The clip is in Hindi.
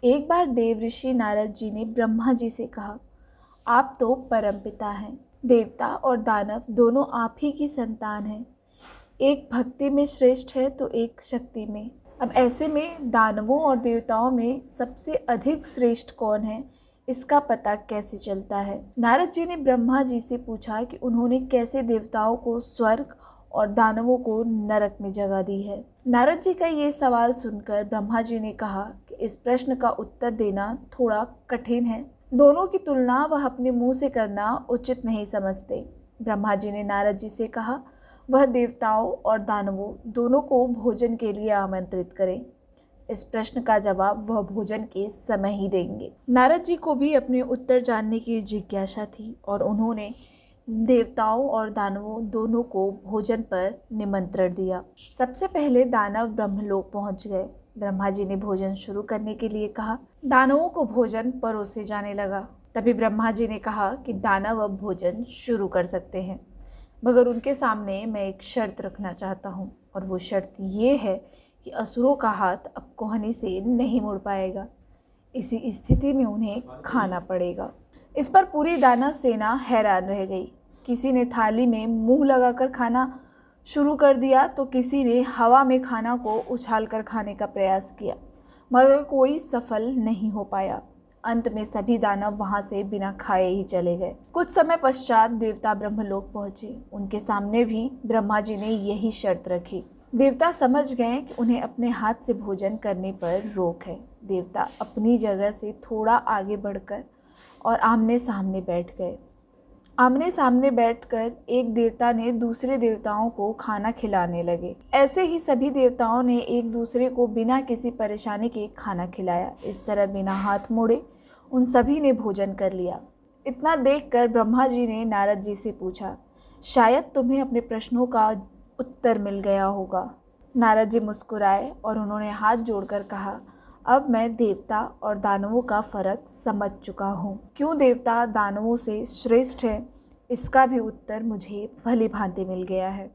एक बार देव ऋषि नारद जी ने ब्रह्मा जी से कहा, आप तो परमपिता हैं। देवता और दानव दोनों आप ही की संतान हैं। एक भक्ति में श्रेष्ठ है तो एक शक्ति में। अब ऐसे में दानवों और देवताओं में सबसे अधिक श्रेष्ठ कौन है, इसका पता कैसे चलता है? नारद जी ने ब्रह्मा जी से पूछा कि उन्होंने कैसे देवताओं को स्वर्ग और दानवों को नरक में जगह दी है। नारद जी का ये सवाल सुनकर ब्रह्मा जी ने कहा कि इस प्रश्न का उत्तर देना थोड़ा कठिन है। दोनों की तुलना वह अपने मुंह से करना उचित नहीं समझते। ब्रह्मा जी ने नारद जी से कहा, वह देवताओं और दानवों दोनों को भोजन के लिए आमंत्रित करें। इस प्रश्न का जवाब वह भोजन के समय ही देंगे। नारद जी को भी अपने उत्तर जानने की जिज्ञासा थी और उन्होंने देवताओं और दानवों दोनों को भोजन पर निमंत्रण दिया। सबसे पहले दानव ब्रह्मलोक पहुंच गए। ब्रह्मा जी ने भोजन शुरू करने के लिए कहा। दानवों को भोजन परोसे जाने लगा। तभी ब्रह्मा जी ने कहा कि दानव अब भोजन शुरू कर सकते हैं, मगर उनके सामने मैं एक शर्त रखना चाहता हूँ, और वो शर्त ये है कि असुरों का हाथ अब कोहनी से नहीं मुड़ पाएगा। इसी स्थिति में उन्हें खाना पड़ेगा। इस पर पूरी दानव सेना हैरान रह गई। किसी ने थाली में मुंह लगाकर खाना शुरू कर दिया तो किसी ने हवा में खाना को उछालकर खाने का प्रयास किया, मगर कोई सफल नहीं हो पाया। अंत में सभी दानव वहां से बिना खाए ही चले गए। कुछ समय पश्चात देवता ब्रह्मलोक पहुंचे। उनके सामने भी ब्रह्मा जी ने यही शर्त रखी। देवता समझ गए कि उन्हें अपने हाथ से भोजन करने पर रोक है। देवता अपनी जगह से थोड़ा आगे बढ़कर और आमने सामने बैठ गए। आमने सामने बैठकर एक देवता ने दूसरे देवताओं को खाना खिलाने लगे। ऐसे ही सभी देवताओं ने एक दूसरे को बिना किसी परेशानी के खाना खिलाया। इस तरह बिना हाथ मोड़े उन सभी ने भोजन कर लिया। इतना देखकर ब्रह्मा जी ने नारद जी से पूछा, शायद तुम्हें अपने प्रश्नों का उत्तर मिल गया होगा। नारद जी मुस्कुराए और उन्होंने हाथ जोड़कर कहा, अब मैं देवता और दानवों का फर्क समझ चुका हूँ। क्यों देवता दानवों से श्रेष्ठ है, इसका भी उत्तर मुझे भली भांति मिल गया है।